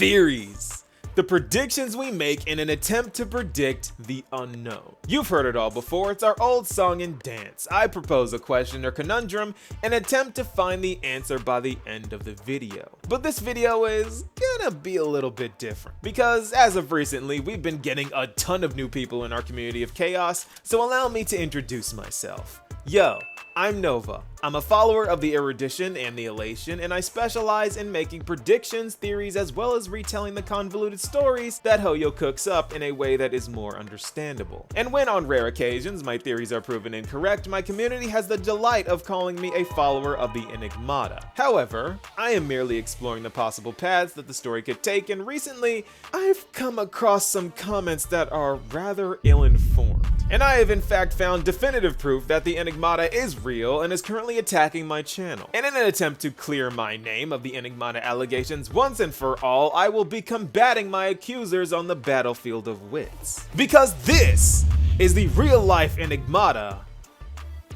Theories. The predictions we make in an attempt to predict the unknown. You've heard it all before, it's our old song and dance. I propose a question or conundrum and attempt to find the answer by the end of the video. But this video is gonna be a little bit different, because as of recently, we've been getting a ton of new people in our community of chaos, so allow me to introduce myself. Yo, I'm Nova. I'm a follower of the erudition and the elation, and I specialize in making predictions, theories, as well as retelling the convoluted stories that Hoyo cooks up in a way that is more understandable. And when on rare occasions my theories are proven incorrect, my community has the delight of calling me a follower of the enigmata. However, I am merely exploring the possible paths that the story could take, and recently I've come across some comments that are rather ill-informed. And I have in fact found definitive proof that the enigmata is real and is currently attacking my channel. And in an attempt to clear my name of the enigmata allegations once and for all, I will be combating my accusers on the battlefield of wits. Because this is the real life enigmata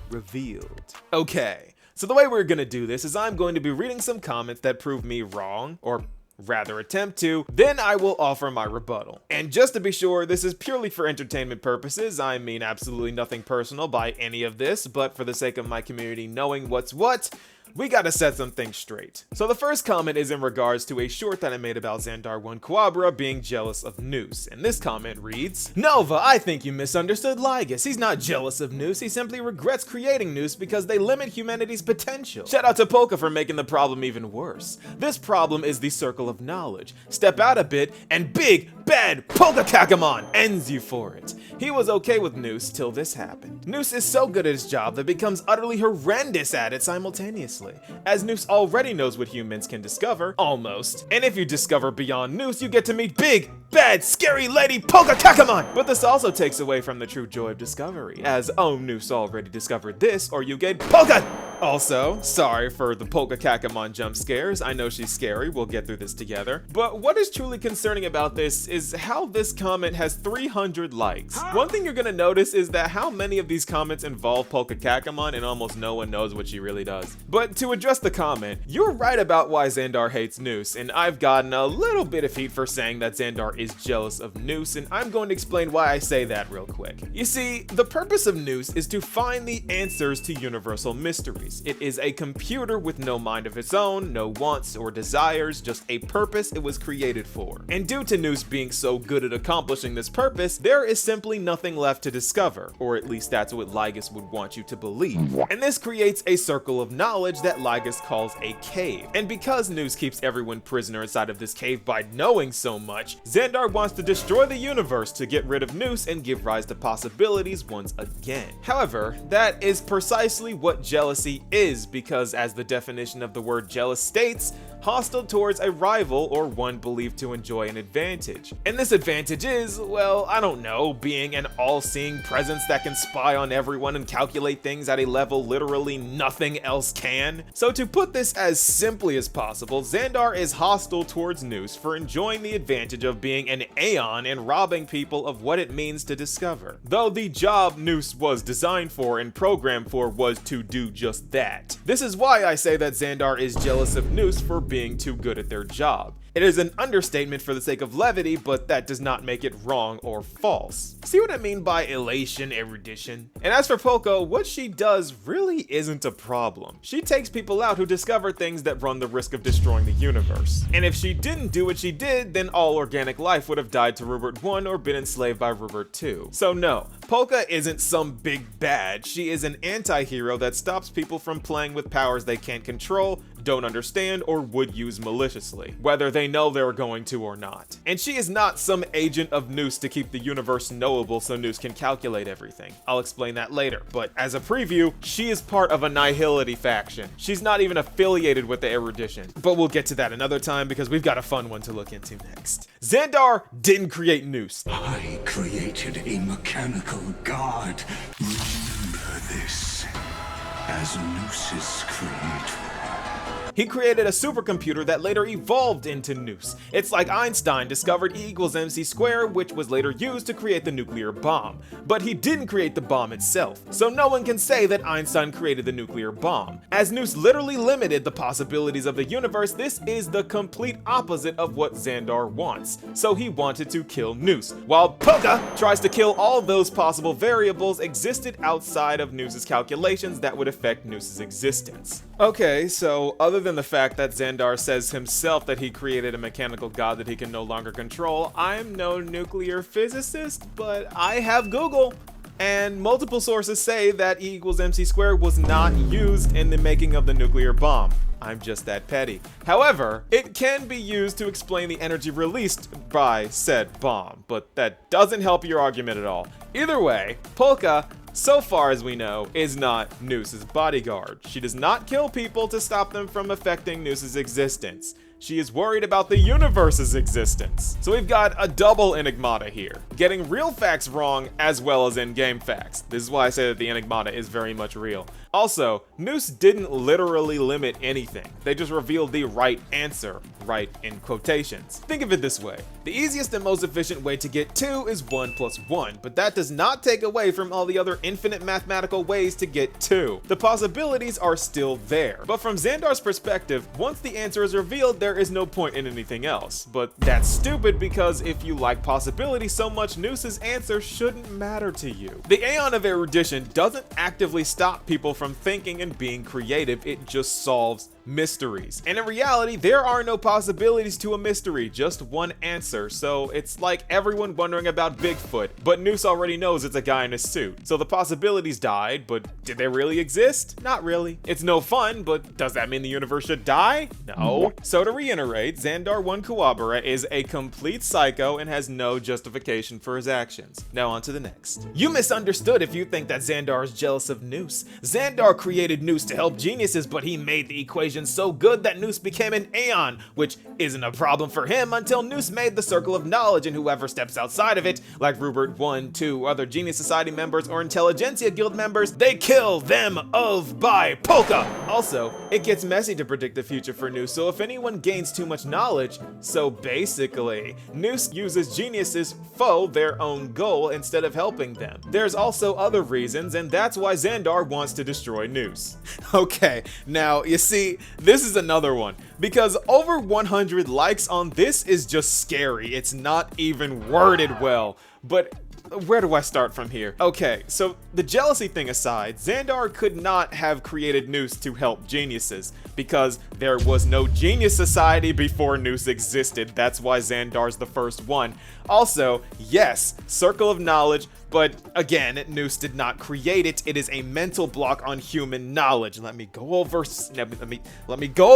revealed. Okay, so the way we're gonna do this is I'm going to be reading some comments that prove me wrong, or rather attempt to, then I will offer my rebuttal. And just to be sure, this is purely for entertainment purposes. I mean absolutely nothing personal by any of this, but for the sake of my community knowing what's what, we gotta set some things straight. So the first comment is in regards to a short that I made about Zander 1 Quabra being jealous of Nous, and this comment reads, Nova, I think you misunderstood Lygus. He's not jealous of Nous, he simply regrets creating Nous because they limit humanity's potential. Shout out to Polka for making the problem even worse. This problem is the circle of knowledge. Step out a bit, and big, bad Polka Tangent ends you for it. He was okay with Nous till this happened. Nous is so good at his job that becomes utterly horrendous at it simultaneously, as Nous already knows what humans can discover, almost. And if you discover beyond Nous, you get to meet big, bad, scary lady Polka Tangent! But this also takes away from the true joy of discovery, as Nous already discovered this, or you get Polka! Also, sorry for the Polka Tangent jump scares, I know she's scary, we'll get through this together. But what is truly concerning about this is how this comment has 300 likes. One thing you're gonna notice is that how many of these comments involve Polka Tangent and almost no one knows what she really does. But to address the comment, you're right about why Zander hates Nous, and I've gotten a little bit of heat for saying that Zander is jealous of Nous, and I'm going to explain why I say that real quick. You see, the purpose of Nous is to find the answers to universal mysteries. It is a computer with no mind of its own, no wants or desires, just a purpose it was created for. And due to Nous being so good at accomplishing this purpose, there is simply nothing left to discover, or at least that's what Lygus would want you to believe. And this creates a circle of knowledge that Lygus calls a cave. And because Nous keeps everyone prisoner inside of this cave by knowing so much, Zander wants to destroy the universe to get rid of Nous and give rise to possibilities once again. However, that is precisely what jealousy is, because as the definition of the word jealous states, hostile towards a rival or one believed to enjoy an advantage. And this advantage is, well, I don't know, being an all-seeing presence that can spy on everyone and calculate things at a level literally nothing else can. So to put this as simply as possible, Zander is hostile towards Nous for enjoying the advantage of being an Aeon and robbing people of what it means to discover. Though the job Nous was designed for and programmed for was to do just that. This is why I say that Zander is jealous of Nous for being too good at their job. It is an understatement for the sake of levity, but that does not make it wrong or false. See what I mean by elation, erudition? And as for Polka, what she does really isn't a problem. She takes people out who discover things that run the risk of destroying the universe. And if she didn't do what she did, then all organic life would have died to Rupert 1 or been enslaved by Rupert 2. So no, Polka isn't some big bad. She is an anti-hero that stops people from playing with powers they can't control, don't understand, or would use maliciously, whether they know they're going to or not. And she is not some agent of Nous to keep the universe knowable so Nous can calculate everything. I'll explain that later, but as a preview, she is part of a nihility faction. She's not even affiliated with the erudition, but we'll get to that another time because we've got a fun one to look into next. Zander didn't create Nous. I created a mechanical god. Remember this as Nous's creator. He created a supercomputer that later evolved into Nous. It's like Einstein discovered E equals mc squared, which was later used to create the nuclear bomb. But he didn't create the bomb itself, so no one can say that Einstein created the nuclear bomb. As Nous literally limited the possibilities of the universe, this is the complete opposite of what Zander wants. So he wanted to kill Nous, while Polka tries to kill all those possible variables existed outside of Nous's calculations that would affect Nous's existence. Okay, so other than the fact that Zander says himself that he created a mechanical god that he can no longer control, I'm no nuclear physicist, but I have Google. And multiple sources say that E equals mc squared was not used in the making of the nuclear bomb. I'm just that petty. However, it can be used to explain the energy released by said bomb, but that doesn't help your argument at all. Either way, Polka, so far as we know, is not Nous's bodyguard. She does not kill people to stop them from affecting Nous's existence. She is worried about the universe's existence. So we've got a double enigmata here, getting real facts wrong as well as in-game facts. This is why I say that the enigmata is very much real. Also, Nous didn't literally limit anything. They just revealed the right answer, right in quotations. Think of it this way. The easiest and most efficient way to get 2 is 1 plus 1, but that does not take away from all the other infinite mathematical ways to get 2. The possibilities are still there. But from Zandar's perspective, once the answer is revealed, there is no point in anything else. But that's stupid because if you like possibility so much, Nous's answer shouldn't matter to you. The Aeon of Erudition doesn't actively stop people from thinking and being creative, it just solves mysteries. And in reality, there are no possibilities to a mystery, just one answer. So it's like everyone wondering about Bigfoot, but Nous already knows it's a guy in a suit. So the possibilities died, but did they really exist? Not really. It's no fun, but does that mean the universe should die? No. So to reiterate, Zander 1 Kuwabara is a complete psycho and has no justification for his actions. Now on to the next. You misunderstood if you think that Zander is jealous of Nous. Zander created Nous to help geniuses, but he made the equation so good that Nous became an Aeon, which isn't a problem for him until Nous made the Circle of Knowledge, and whoever steps outside of it, like Rupert 1, 2, other Genius Society members or Intelligentsia Guild members, they kill them of by Polka! Also, it gets messy to predict the future for Nous, so if anyone gains too much knowledge, so basically, Nous uses geniuses for their own goal instead of helping them. There's also other reasons, and that's why Zander wants to destroy Nous. Okay, now you see, this is another one, because over 100 likes on this is just scary. It's not even worded well, but where do I start from here? Okay, so the jealousy thing aside, Zander could not have created Nous to help geniuses, because there was no Genius Society before Nous existed. That's why Zandar's the first one. Also, yes, Circle of Knowledge, but again, Nous did not create it. It is a mental block on human knowledge. Let me go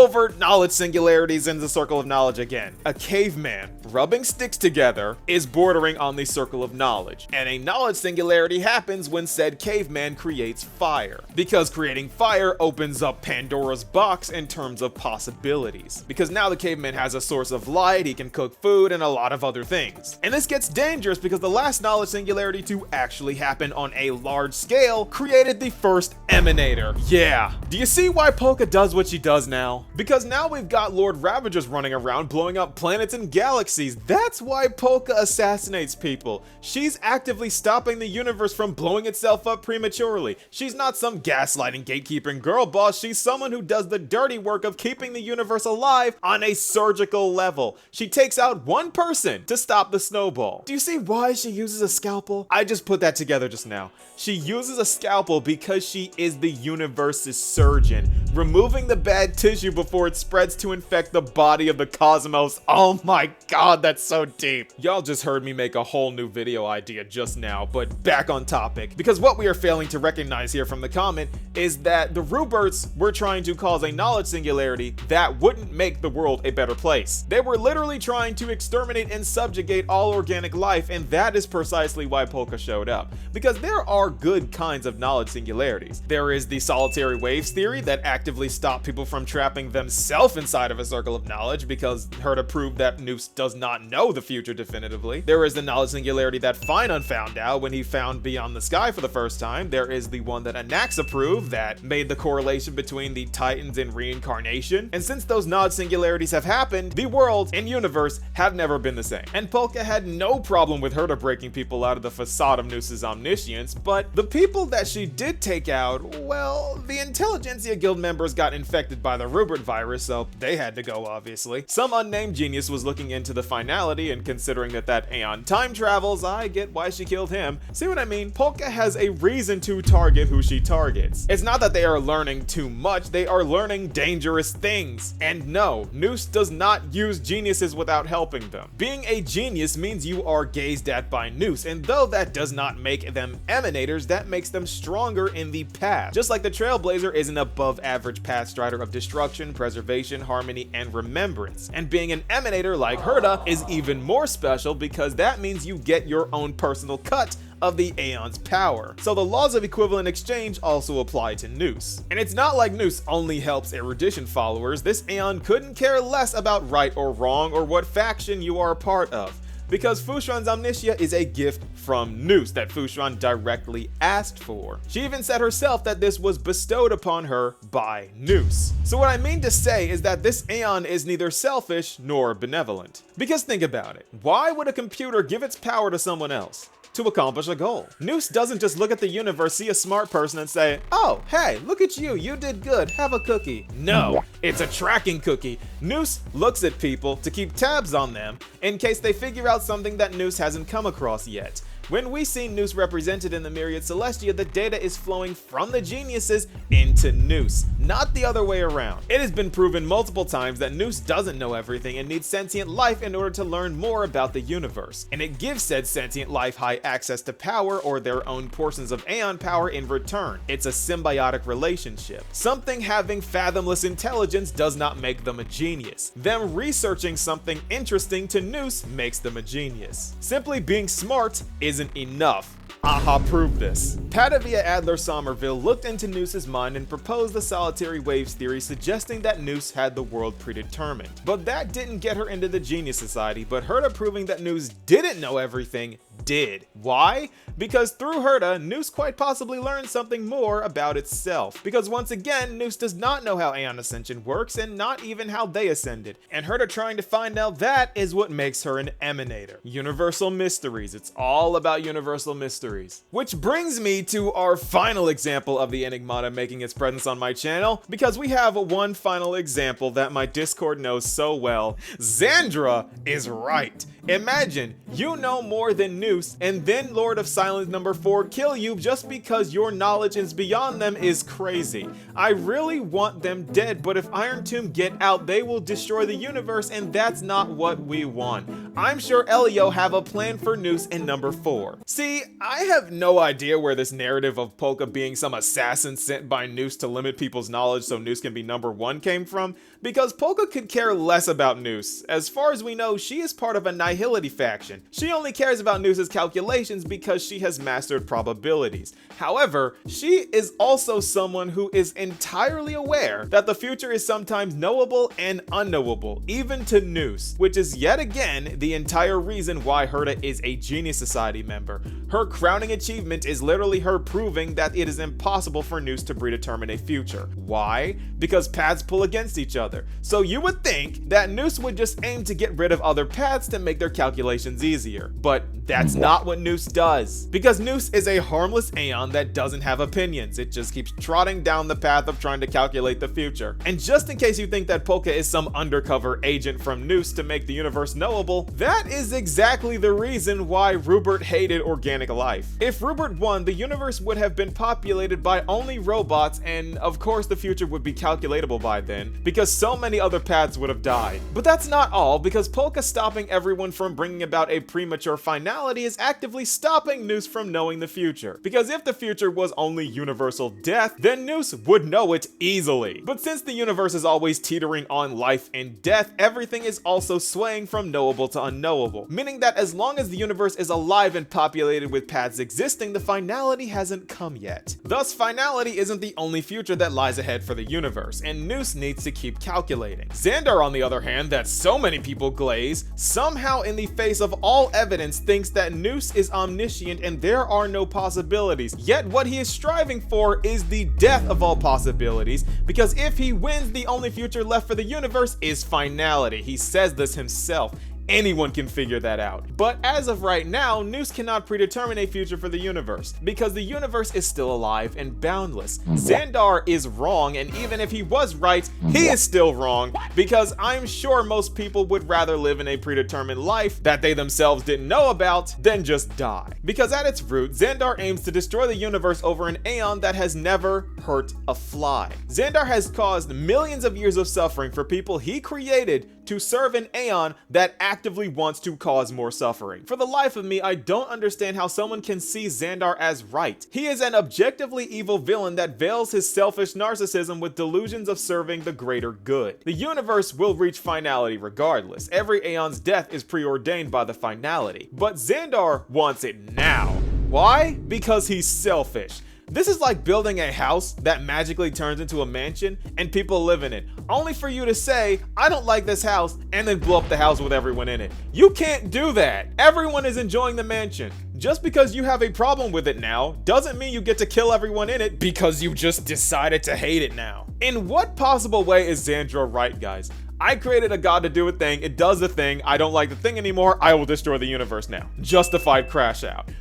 over knowledge singularities in the Circle of Knowledge again. A caveman rubbing sticks together is bordering on the Circle of Knowledge, and a knowledge singularity happens when said caveman creates fire, because creating fire opens up Pandora's box in terms of possibilities, because now the caveman has a source of light, he can cook food, and a lot of other things. And this gets dangerous because the last knowledge singularity to actually happen on a large scale created the first emanator. Yeah. Do you see why Polka does what she does now? Because now we've got Lord Ravagers running around blowing up planets and galaxies. That's why Polka assassinates people. She's actively stopping the universe from blowing itself up prematurely. She's not some gaslighting, gatekeeping girl boss. She's someone who does the dirty work of keeping the universe alive on a surgical level. She takes out one person to stop the snowball. Do you see why she uses a scalpel? I just put that together just now. She uses a scalpel because she is the universe's surgeon, removing the bad tissue before it spreads to infect the body of the cosmos. Oh my god, that's so deep. Y'all just heard me make a whole new video idea just now, but back on topic. Because what we are failing to recognize here from the comment is that the Ruberts were trying to cause a knowledge singularity that wouldn't make the world a better place. They were literally trying to exterminate and subjugate all organic life, and that is precisely why Polka showed up. Because there are good kinds of knowledge singularities. There is the solitary waves theory that actively stop people from trapping themselves inside of a circle of knowledge because her to prove that Nous does not know the future definitively. There is the knowledge singularity that Finon found out when he found Beyond the Sky for the the first time. There is the one that Anax approved that made the correlation between the Titans and reincarnation. And since those nod singularities have happened, the world and universe have never been the same. And Polka had no problem with Herta breaking people out of the facade of Noos's omniscience, but the people that she did take out, well, the Intelligentsia Guild members got infected by the Rupert virus, so they had to go, obviously. Some unnamed genius was looking into the finality, and considering that Aeon time travels, I get why she killed him. See what I mean? Polka has a reason to target who she targets. It's not that they are learning too much, they are learning dangerous things. And no, Nous does not use geniuses without helping them. Being a genius means you are gazed at by Nous, and though that does not make them emanators, that makes them stronger in the path. Just like the Trailblazer is an above average path strider of destruction, preservation, harmony, and remembrance. And being an emanator like Herta is even more special because that means you get your own personal cut of the Aeon's power. So the laws of equivalent exchange also apply to Nous. And it's not like Nous only helps erudition followers. This Aeon couldn't care less about right or wrong or what faction you are a part of, because Fushan's Omnitia is a gift from Nous that Fushan directly asked for. She even said herself that this was bestowed upon her by Nous. So what I mean to say is that this Aeon is neither selfish nor benevolent. Because think about it, why would a computer give its power to someone else? To accomplish a goal. Nous doesn't just look at the universe, see a smart person and say, oh, hey, look at you, you did good, have a cookie. No, it's a tracking cookie. Nous looks at people to keep tabs on them in case they figure out something that Nous hasn't come across yet. When we see Nous represented in the Myriad Celestia, the data is flowing from the geniuses into Nous, not the other way around. It has been proven multiple times that Nous doesn't know everything and needs sentient life in order to learn more about the universe, and it gives said sentient life high access to power or their own portions of Aeon power in return. It's a symbiotic relationship. Something having fathomless intelligence does not make them a genius. Them researching something interesting to Nous makes them a genius. Simply being smart isn't enough. Aha proved this. Padavia Adler Somerville looked into Noos's mind and proposed the solitary waves theory, suggesting that Nous had the world predetermined. But that didn't get her into the Genius Society, but Herta proving that Nous didn't know everything did. Why? Because through Herta, Nous quite possibly learned something more about itself. Because once again, Nous does not know how Aeon Ascension works, and not even how they ascended. And Herta trying to find out that is what makes her an emanator. Universal mysteries. It's all about universal mysteries. Which brings me to our final example of the Enigmata making its presence on my channel, because we have one final example that my Discord knows so well. Zandra is right. Imagine you know more than Nous, and then Lord of Silence number 4 kill you just because your knowledge is beyond them is crazy. I really want them dead, but if Iron Tomb get out, they will destroy the universe, and that's not what we want. I'm sure Elio have a plan for Nous in number 4. See, I have no idea where this narrative of Polka being some assassin sent by Nous to limit people's knowledge so Nous can be number 1 came from, because Polka could care less about Nous. As far as we know, she is part of a nihility faction. She only cares about Noos's calculations because she has mastered probabilities. However, she is also someone who is entirely aware that the future is sometimes knowable and unknowable, even to Nous, which is yet again the entire reason why Herta is a Genius Society member. Her crowning achievement is literally her proving that it is impossible for Nous to predetermine a future. Why? Because paths pull against each other. So you would think that Nous would just aim to get rid of other paths to make their calculations easier. But that's not what Nous does. Because Nous is a harmless Aeon that doesn't have opinions. It just keeps trotting down the path of trying to calculate the future. And just in case you think that Polka is some undercover agent from Nous to make the universe knowable, that is exactly the reason why Rupert hated organic life. If Rupert won, the universe would have been populated by only robots, and of course the future would be calculatable by then, because so many other paths would have died. But that's not all, because Polka stopping everyone from bringing about a premature finality is actively stopping Nous from knowing the future. Because if the future was only universal death, then Nous would know it easily. But since the universe is always teetering on life and death, everything is also swaying from knowable to to unknowable, meaning that as long as the universe is alive and populated with paths existing, the finality hasn't come yet. Thus, finality isn't the only future that lies ahead for the universe, and Nous needs to keep calculating. Zander, on the other hand, that so many people glaze, somehow in the face of all evidence thinks that Nous is omniscient and there are no possibilities, yet what he is striving for is the death of all possibilities, because if he wins, the only future left for the universe is finality. He says this himself. Anyone can figure that out. But as of right now, Nous cannot predetermine a future for the universe, because the universe is still alive and boundless. Zander is wrong, and even if he was right, he is still wrong, because I'm sure most people would rather live in a predetermined life that they themselves didn't know about than just die. Because at its root, Zander aims to destroy the universe over an aeon that has never hurt a fly. Zander has caused millions of years of suffering for people he created to serve an aeon that actively wants to cause more suffering. For the life of me, I don't understand how someone can see Zander as right. He is an objectively evil villain that veils his selfish narcissism with delusions of serving the greater good. The universe will reach finality regardless. Every aeon's death is preordained by the finality. But Zander wants it now. Why? Because he's selfish. This is like building a house that magically turns into a mansion and people live in it, only for you to say, I don't like this house, and then blow up the house with everyone in it. You can't do that. Everyone is enjoying the mansion. Just because you have a problem with it now doesn't mean you get to kill everyone in it because you just decided to hate it now. In what possible way is Zandra right, guys? I created a god to do a thing, it does the thing, I don't like the thing anymore, I will destroy the universe now. Justified crash out.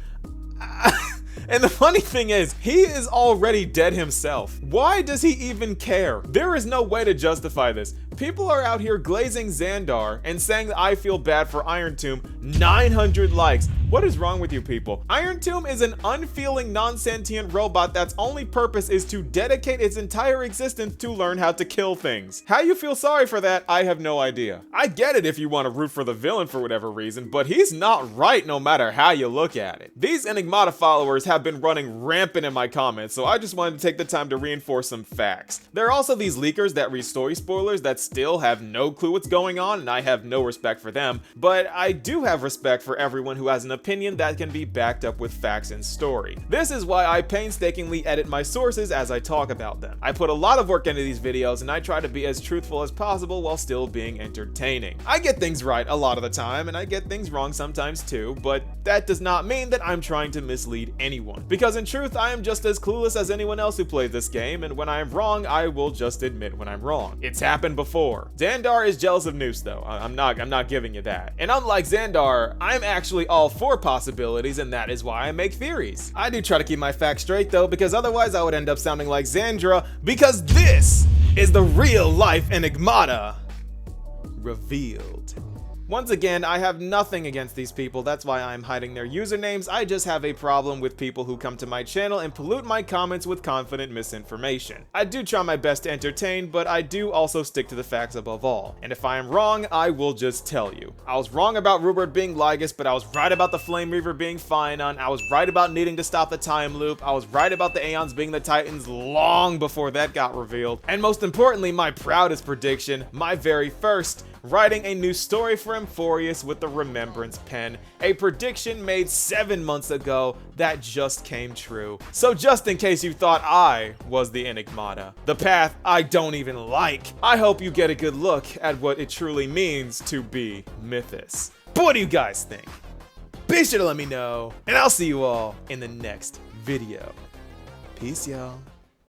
And the funny thing is, he is already dead himself. Why does he even care? There is no way to justify this. People are out here glazing Zander and saying that I feel bad for Iron Tomb. 900 likes. What is wrong with you people? Iron Tomb is an unfeeling, non-sentient robot that's only purpose is to dedicate its entire existence to learn how to kill things. How you feel sorry for that, I have no idea. I get it if you want to root for the villain for whatever reason, but he's not right no matter how you look at it. These Enigmata followers have been running rampant in my comments, so I just wanted to take the time to reinforce some facts. There are also these leakers that read story spoilers that still have no clue what's going on, and I have no respect for them, but I do have respect for everyone who has an opinion that can be backed up with facts and story. This is why I painstakingly edit my sources as I talk about them. I put a lot of work into these videos, and I try to be as truthful as possible while still being entertaining. I get things right a lot of the time, and I get things wrong sometimes too, but that does not mean that I'm trying to mislead anyone. Because in truth, I am just as clueless as anyone else who plays this game, and when I am wrong, I will just admit when I'm wrong. It's happened before. Zander is jealous of Nous though. I'm not giving you that. And unlike Zander, I'm actually all for possibilities, and that is why I make theories. I do try to keep my facts straight though, because otherwise I would end up sounding like Zandra, because this is the real life Enigmata revealed. Once again, I have nothing against these people, that's why I'm hiding their usernames. I just have a problem with people who come to my channel and pollute my comments with confident misinformation. I do try my best to entertain, but I do also stick to the facts above all. And if I am wrong, I will just tell you. I was wrong about Rupert being Lygus, but I was right about the Flame Reaver being Phynon. I was right about needing to stop the time loop. I was right about the Aeons being the Titans long before that got revealed. And most importantly, my proudest prediction, my very first, writing a new story for Amphorius with the Remembrance Pen, a prediction made 7 months ago that just came true. So just in case you thought I was the Enigmata, the path I don't even like, I hope you get a good look at what it truly means to be Mythos. But what do you guys think? Be sure to let me know, and I'll see you all in the next video. Peace, y'all.